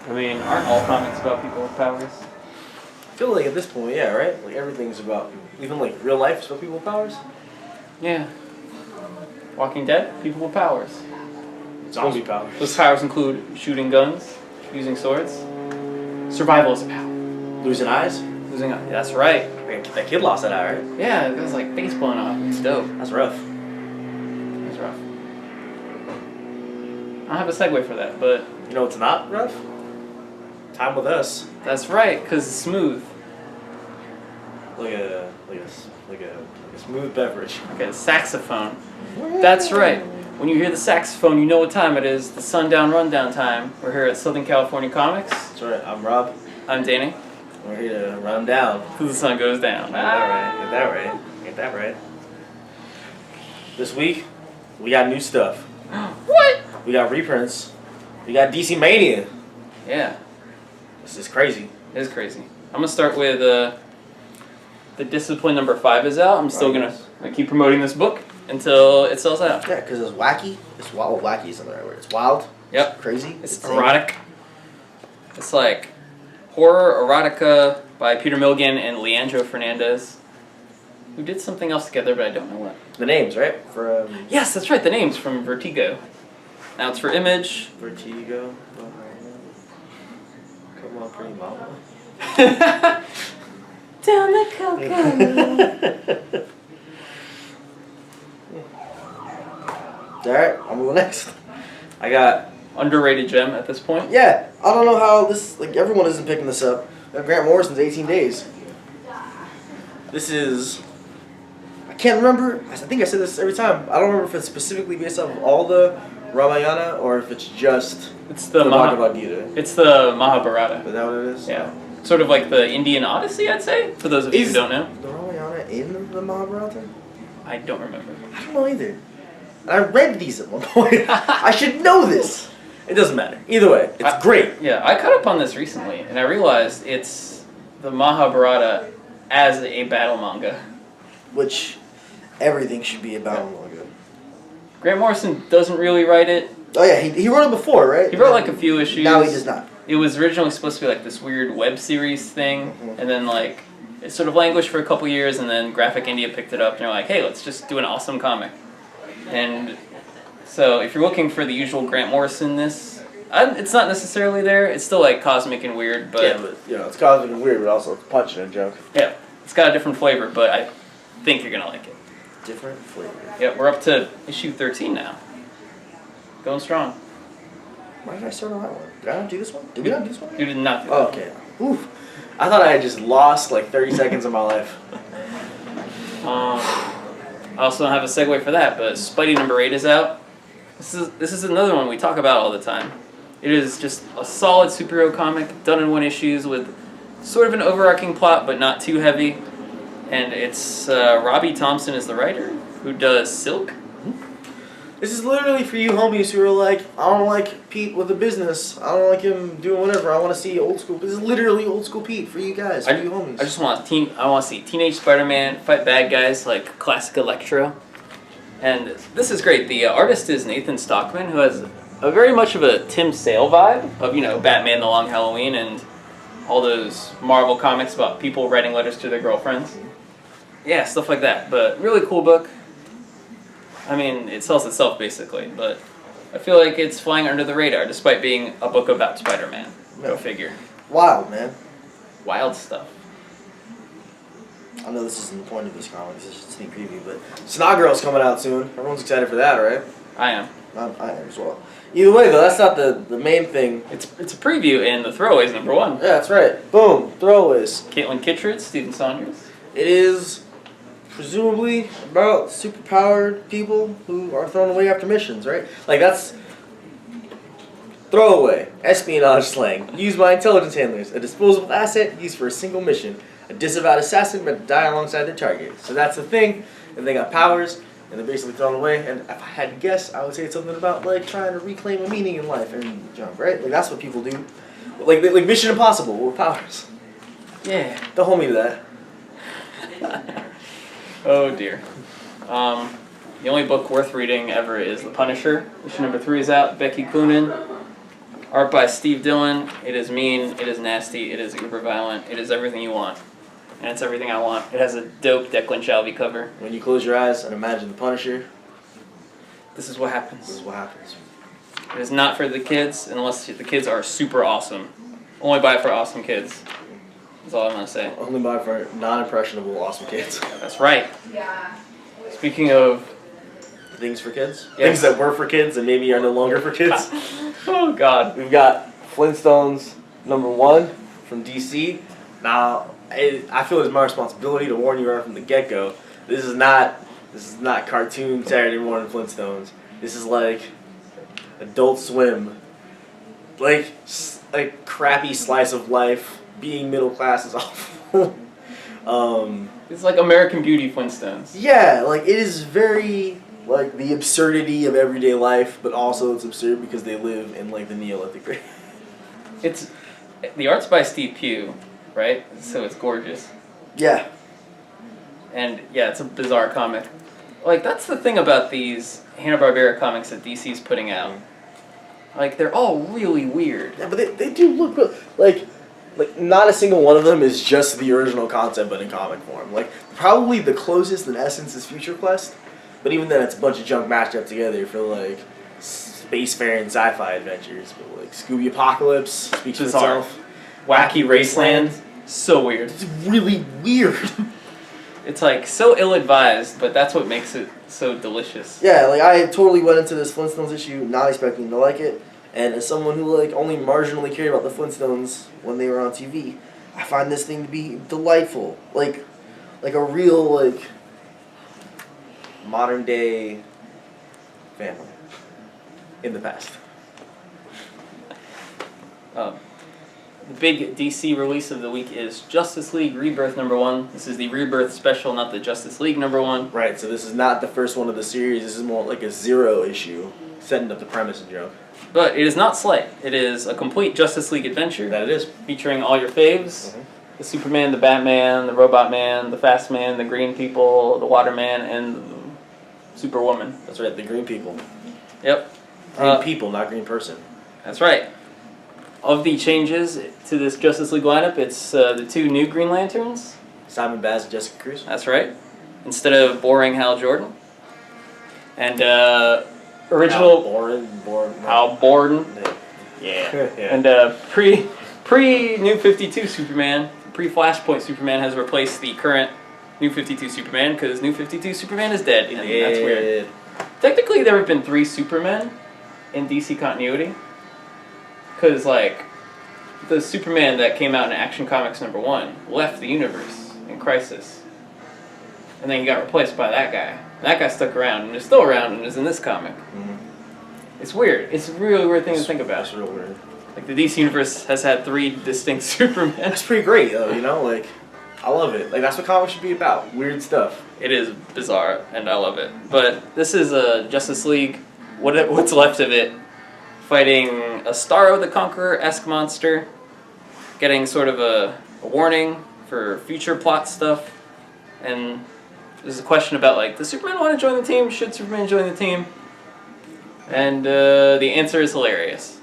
I mean, aren't all comics about people with powers? I feel like at this point, yeah, right? Like everything's about, even like real life is about people with powers. Yeah. Walking Dead, people with powers. Zombie powers. Those powers include shooting guns, using swords. Survival is a power. Losing eyes? That's right. That kid lost that eye, right? Yeah, it was like face blown off. It's dope. That's rough. It's rough. I don't have a segue for that, but... You know what's not rough? Time with us. That's right, because it's smooth. Like a smooth beverage. Like a saxophone. That's right. When you hear the saxophone, you know what time it is. The Sundown Rundown time. We're here at Southern California Comics. That's right. I'm Rob. I'm Danny. We're here to run down. Till the sun goes down. Get that right. Get that right. Get that right. This week, we got new stuff. What? We got reprints. We got DC Mania. Yeah. This is crazy. It is crazy. I'm going to start with the Discipline number 5 is out. I'm still going to keep promoting this book until it sells out. Yeah, because it's wacky. It's wild. Well, wacky isn't the right word. It's wild. Yep. It's crazy. It's erotic. It's like horror erotica by Peter Milligan and Leandro Fernandez, who did something else together, but I don't know what. The names, right? Yes, that's right. The names from Vertigo. Now it's for Image. Vertigo. Come on, pretty mama. Down the cocaine. Alright, I'm going next. I got... Underrated gem at this point. Yeah, I don't know how this... Like, everyone isn't picking this up. Grant Morrison's 18 Days. This is... I can't remember. I think I said this every time. I don't remember if it's specifically based off of all the Ramayana or if it's just the Bhagavad Gita. It's the Mahabharata. Is that what it is? Yeah. Sort of like the Indian Odyssey, I'd say, for those of you who don't know. The Ramayana in the Mahabharata? I don't remember. I don't know either. And I read these at one point. I should know this. It doesn't matter. Either way, it's great. Yeah, I caught up on this recently, and I realized it's the Mahabharata as a battle manga. Which everything should be a battle manga. Grant Morrison doesn't really write it. Oh yeah, he wrote it before, right? He wrote like a few issues. Now he does not. It was originally supposed to be like this weird web series thing, and then like it sort of languished for a couple years, and then Graphic India picked it up, and they're like, hey, let's just do an awesome comic. And so if you're looking for the usual Grant Morrison-ness, it's not necessarily there. It's still like cosmic and weird, but... Yeah, but you know, it's cosmic and weird, but also it's punching a joke. Yeah, it's got a different flavor, but I think you're going to like it. Different flavor. Yeah, we're up to issue 13 now. Going strong. Why did I start on that one? Did I not do this one? Did we not do this one? You did not do that. Oh, okay. Oof. I thought I had just lost like 30 seconds of my life. I also don't have a segue for that, but Spidey number 8 is out. This is another one we talk about all the time. It is just a solid superhero comic, done in 1 issues with sort of an overarching plot, but not too heavy. And it's Robbie Thompson is the writer, who does Silk. This is literally for you homies who are like, I don't like Pete with a business. I don't like him doing whatever. I want to see old school. This is literally old school Pete for you guys, for you homies. I just want to see Teenage Spider-Man fight bad guys like classic Electro. And this is great. The artist is Nathan Stockman, who has a very much of a Tim Sale vibe of, you know, Batman The Long Halloween and all those Marvel comics about people writing letters to their girlfriends. Yeah, stuff like that. But really cool book. I mean, it sells itself basically, but I feel like it's flying under the radar despite being a book about Spider-Man. Go figure. Wild, man. Wild stuff. I know this isn't the point of this comic, this is just a sneak preview, but Snot Girl's coming out soon. Everyone's excited for that, right? I am. I am as well. Either way, though, that's not the main thing. It's a preview in the Throwaways number 1. Yeah, that's right. Boom. Throwaways. Caitlin Kittredge, Stephen Saunders. It is presumably about superpowered people who are thrown away after missions, right? Like, that's throwaway, espionage slang, used by intelligence handlers, a disposable asset used for a single mission, a disavowed assassin but die alongside their target. So that's the thing, and they got powers, and they're basically thrown away, and if I had to guess, I would say it's something about, like, trying to reclaim a meaning in life and junk, right? Like, that's what people do. Like Mission Impossible with powers. Yeah. Don't hold me to that. Oh dear. The only book worth reading ever is The Punisher. Issue number 3 is out. Becky Cloonan. Art by Steve Dillon. It is mean, it is nasty, it is uber violent, it is everything you want. And it's everything I want. It has a dope Declan Shalvey cover. When you close your eyes and imagine the Punisher, this is what happens. this is what happens. It is not for the kids unless the kids are super awesome. Only buy it for awesome kids. That's all I'm going to say. Only buy for non-impressionable awesome kids. That's right. Yeah. Speaking of... Things for kids? Yes. Things that were for kids and maybe are no longer for kids. Oh, God. We've got Flintstones #1 from DC. Now, I feel it's my responsibility to warn you right from the get-go. This is not cartoon Saturday morning Flintstones. This is like Adult Swim. Like a crappy slice of life. Being middle class is awful. It's like American Beauty Flintstones. Yeah, like it is very like the absurdity of everyday life, but also it's absurd because they live in like the Neolithic period. It's the art's by Steve Pugh, right? So it's gorgeous. Yeah. And yeah, it's a bizarre comic. Like that's the thing about these Hanna-Barbera comics that DC's putting out. Like they're all really weird. Yeah, but they do look real, like not a single one of them is just the original concept but in comic form. Like probably the closest in essence is Future Quest, but even then it's a bunch of junk mashed up together for like spacefaring sci-fi adventures. But like Scooby Apocalypse speaks for Bizarre. itself. Wacky Raceland. So weird. It's really weird. It's like so ill-advised, but that's what makes it so delicious. Yeah, like I totally went into this Flintstones issue not expecting to like it, and as someone who like only marginally cared about the Flintstones when they were on TV, I find this thing to be delightful. Like a real like modern day family in the past. The big DC release of the week is Justice League Rebirth #1. This is the Rebirth special, not the Justice League #1. Right, so this is not the first one of the series. This is more like a zero issue, setting up the premise and joke. But it is not slight. It is a complete Justice League adventure. That it is. Featuring all your faves. Mm-hmm. The Superman, the Batman, the Robot Man, the Fast Man, the Green People, the Waterman, and the Superwoman. That's right, the green people. Yep. Green people, not green person. That's right. Of the changes to this Justice League lineup, it's the 2 new Green Lanterns. Simon Baz and Jessica Cruz. That's right. Instead of boring Hal Jordan. And original Hal Borden. Yeah. Yeah. And pre New 52 Superman, pre Flashpoint Superman has replaced the current New 52 Superman because New 52 Superman is dead. And that's weird. Technically, there have been 3 Supermen in DC continuity. Because, like, the Superman that came out in Action Comics #1 left the universe in Crisis. And then he got replaced by that guy. And that guy stuck around and is still around and is in this comic. Mm-hmm. It's weird. It's a really weird thing to think about. That's real weird. Like, the DC universe has had 3 distinct Supermen. That's pretty great, though, you know? Like, I love it. Like, that's what comics should be about. Weird stuff. It is bizarre, and I love it. But this is a Justice League, what's left of it, fighting a Starro the Conqueror-esque monster, getting sort of a warning for future plot stuff, and there's a question about, like, does Superman want to join the team? Should Superman join the team? And the answer is hilarious.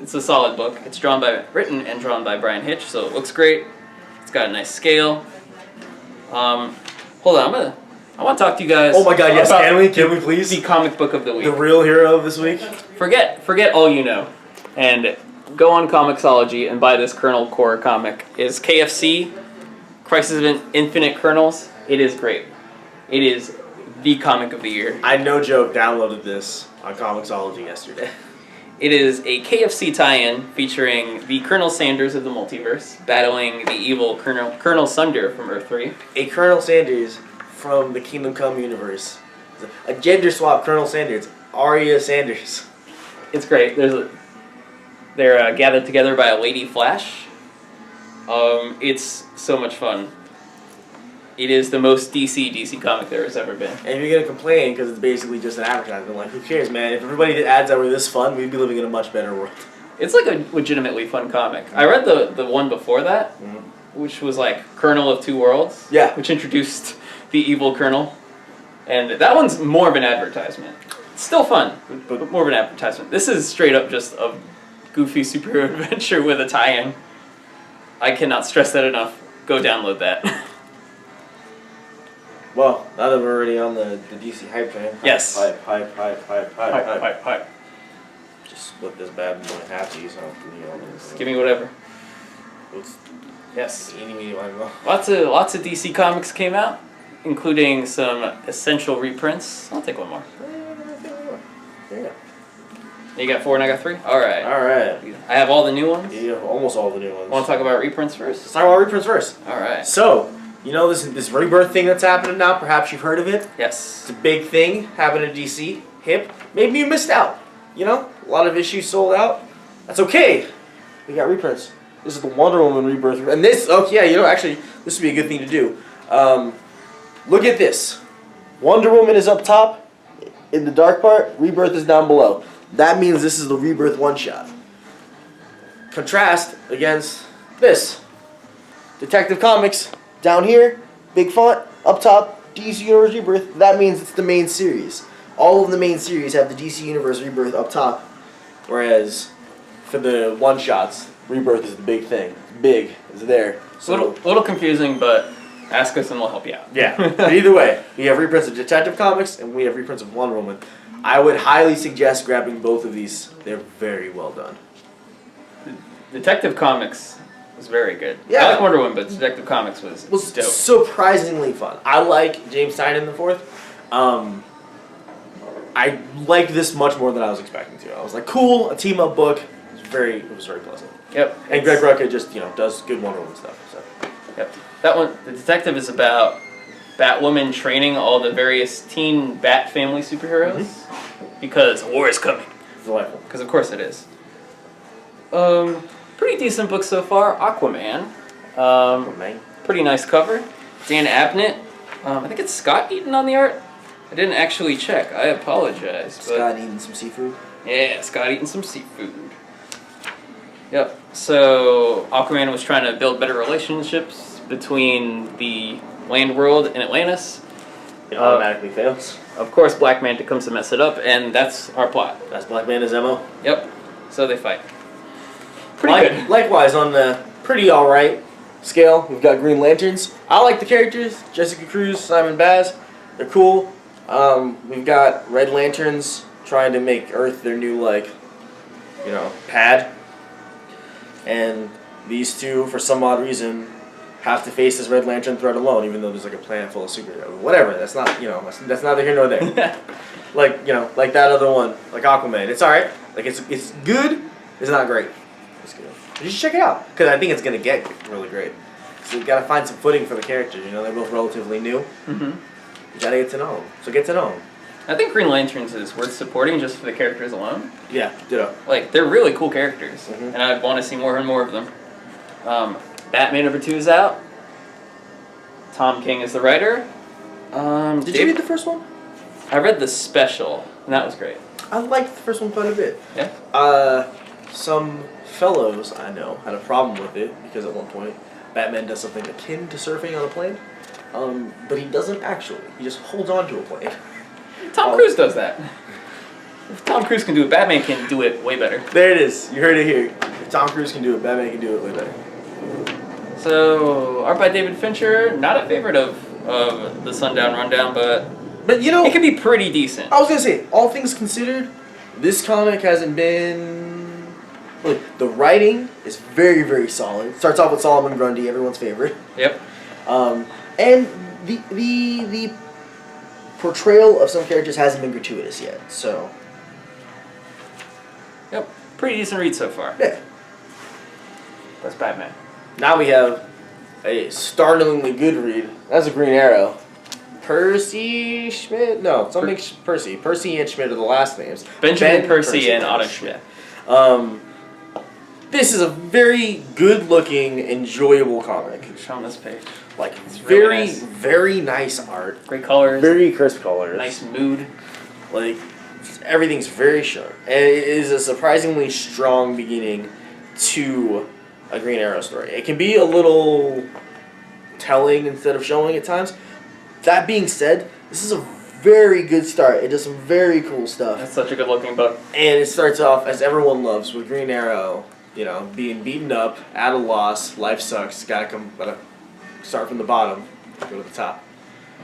It's a solid book. It's written and drawn by Brian Hitch, so it looks great. It's got a nice scale. Hold on, I want to talk to you guys. Oh my god, yes, about can we please? the comic book of the week. The real hero of this week? Forget all you know, and go on Comixology and buy this Colonel Core comic. It's KFC, Crisis of Infinite Kernels. It is great. It is the comic of the year. I no joke downloaded this on Comixology yesterday. It is a KFC tie-in featuring the Colonel Sanders of the multiverse battling the evil Colonel Sunder from Earth 3. A Colonel Sanders from the Kingdom Come universe. A gender swap Colonel Sanders. Arya Sanders. It's great. They're gathered together by a Lady Flash. It's so much fun. It is the most DC comic there has ever been. And if you're gonna complain because it's basically just an advertisement, like who cares, man? If everybody did ads that were this fun, we'd be living in a much better world. It's like a legitimately fun comic. I read the one before that, which was like Colonel of Two Worlds. Yeah. Which introduced the evil Colonel, and that one's more of an advertisement. It's still fun, but more of an advertisement. This is straight up just a goofy superhero adventure with a tie-in. I cannot stress that enough. Go download that. Well, now that we're already on the DC hype train. Yes. Hype. Just split this bad boy in half, so you don't need all this. Give me whatever. It's Yes. eeny, meeny, miny, moe. Lots of DC comics came out, including some essential reprints. I'll take one more. There you go. You got 4 and I got 3? Alright. Alright. I have all the new ones. You have almost all the new ones. Want to talk about reprints first? Let's talk about reprints first. Alright. So, you know this rebirth thing that's happening now? Perhaps you've heard of it. Yes. It's a big thing happening in DC. Hip. Maybe you missed out. You know? A lot of issues sold out. That's okay. We got reprints. This is the Wonder Woman rebirth. And this, yeah, you know, actually, this would be a good thing to do. Look at this. Wonder Woman is up top in the dark part. Rebirth is down below. That means this is the rebirth one-shot. Contrast against this. Detective Comics, down here, big font, up top, DC Universe Rebirth. That means it's the main series. All of the main series have the DC Universe Rebirth up top, whereas for the one-shots, Rebirth is the big thing. It's big. It's there. So, Little confusing, but ask us and we'll help you out. yeah. But either way, we have reprints of Detective Comics and we have reprints of Wonder Woman. I would highly suggest grabbing both of these. They're very well done. Detective Comics was very good. Yeah. I like Wonder Woman, but Detective Comics was dope. Surprisingly fun. I like James Tynion the Fourth. I liked this much more than I was expecting to. I was like, cool, a team up book. It was very pleasant. Yep. And Greg Rucka just does good Wonder Woman stuff. So. Yep. That one, the Detective is about Batwoman training all the various teen Bat family superheroes because war is coming. It's delightful. Because of course it is. Pretty decent book so far. Aquaman. Pretty nice cover. Dan Abnett. I think it's Scott Eaton on the art. I didn't actually check. I apologize. Scott eating some seafood. Yeah, Scott eating some seafood. Yep. So Aquaman was trying to build better relationships between the land world and Atlantis. It automatically fails. Of course, Black Manta comes to mess it up, and that's our plot. That's Black Manta's MO. Yep. So they fight. Pretty good. Likewise, on the pretty alright scale, we've got Green Lanterns. I like the characters. Jessica Cruz, Simon Baz. They're cool. We've got Red Lanterns trying to make Earth their new, pad. And these two, for some odd reason, have to face this Red Lantern threat alone, even though there's a planet full of superheroes. Whatever. That's not, that's neither here nor there. like that other one, like Aquaman. It's alright. It's good. It's not great. It's good. You should check it out because I think it's gonna get really great. So you gotta find some footing for the characters. They're both relatively new. Mm-hmm. You gotta get to know them. So get to know them. I think Green Lanterns is worth supporting just for the characters alone. Yeah, ditto. They're really cool characters, and I want to see more and more of them. Batman #2 is out. Tom King is the writer. Did you read the first one? I read the special, and that was great. I liked the first one quite a bit. Yeah? Some fellows I know had a problem with it because at one point Batman does something akin to surfing on a plane, but he doesn't actually. He just holds on to a plane. Tom Cruise does that. If Tom Cruise can do it, Batman can do it way better. There it is. You heard it here. If Tom Cruise can do it, Batman can do it way better. So, art by David Fincher, not a favorite of the Sundown Rundown, but it can be pretty decent. I was going to say, all things considered, this comic hasn't been... the writing is very, very solid. It starts off with Solomon Grundy, everyone's favorite. Yep. And the portrayal of some characters hasn't been gratuitous yet, so... Yep. Pretty decent read so far. Yeah. That's Batman. Now we have a startlingly good read. That's a Green Arrow. Percy Schmidt? No, something Percy. Percy and Schmidt are the last names. Benjamin Percy and Otto Schmidt. This is a very good-looking, enjoyable comic. Show on this page. It's very, very nice art. Great colors. Very crisp colors. Nice mood. Everything's very sharp. And it is a surprisingly strong beginning to a Green Arrow story. It can be a little telling instead of showing at times. That being said, this is a very good start. It does some very cool stuff. That's such a good looking book. And it starts off, as everyone loves, with Green Arrow, you know, being beaten up, at a loss, life sucks, gotta start from the bottom, go to the top.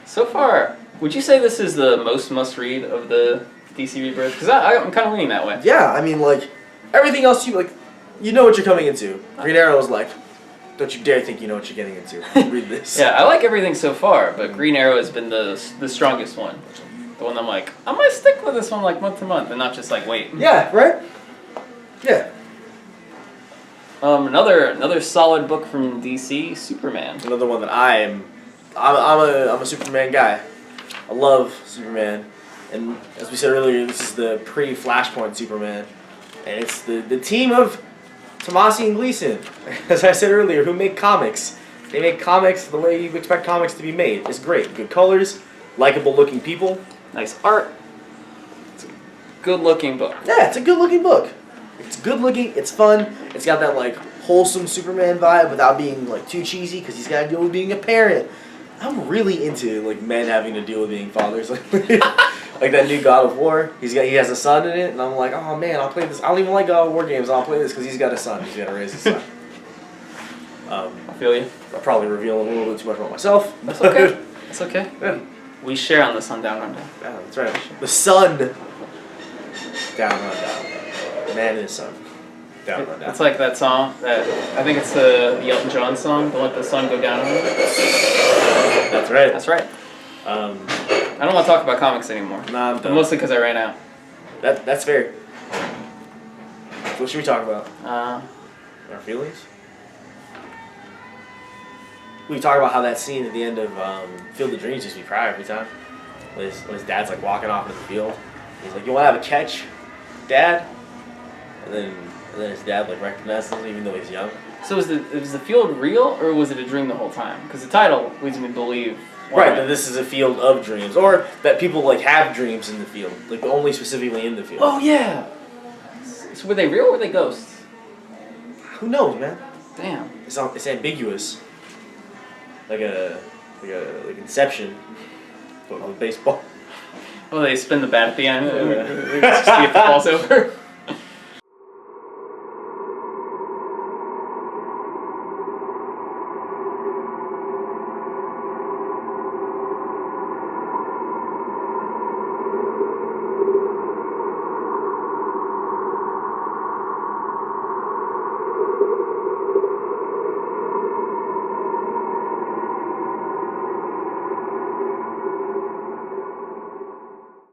So far, would you say this is the most must-read of the DC Rebirth? Because I'm kind of leaning that way. Yeah, I mean, like, everything else you know what you're coming into. Green Arrow is like, don't you dare think you know what you're getting into. Read this. Yeah, I like everything so far, but Green Arrow has been the strongest one. The one I'm like, I might stick with this one like month to month and not just like wait. Yeah, right? Yeah. Another solid book from DC, Superman. Another one that I'm a Superman guy. I love Superman. And as we said earlier, this is the pre-Flashpoint Superman. And it's the team of Tomasi and Gleason, as I said earlier, who make comics. They make comics the way you expect comics to be made. It's great. Good colors, likable looking people. Nice art. It's a good looking book. Yeah, it's a good looking book. It's good looking, it's fun, it's got that like wholesome Superman vibe without being like too cheesy because he's got to deal with being a parent. I'm really into like men having to deal with being fathers. Like that new God of War, he has a son in it, and I'm like, oh man, I'll play this. I don't even like God of War games. I'll play this because he's got a son. He's got to raise his son. I feel you. I'm probably revealing a little bit too much about myself. That's okay. That's okay. Yeah. We share on the Sundown Rundown. Yeah, that's right. The sun down, run down. Man and his son down, run down. It's like that song that I think it's the Elton John song. Don't let the sun go down on you. That's right. That's right. I don't want to talk about comics anymore. Nah, I'm done. Mostly because I ran out. That's fair. What should we talk about? Our feelings? We talk about how that scene at the end of Field of Dreams used to be cry every time. When his dad's like walking off into the field. He's like, you want to have a catch, Dad? And then his dad like recognizes him even though he's young. So was the field real or was it a dream the whole time? Because the title leads me to believe. Right, that this is a field of dreams, or that people like have dreams in the field, like only specifically in the field. Oh yeah. So were they real or were they ghosts? Who knows, man? Damn. It's ambiguous. Like Inception, but with baseball. Oh, they spin the bat at the end. Just see if it falls over.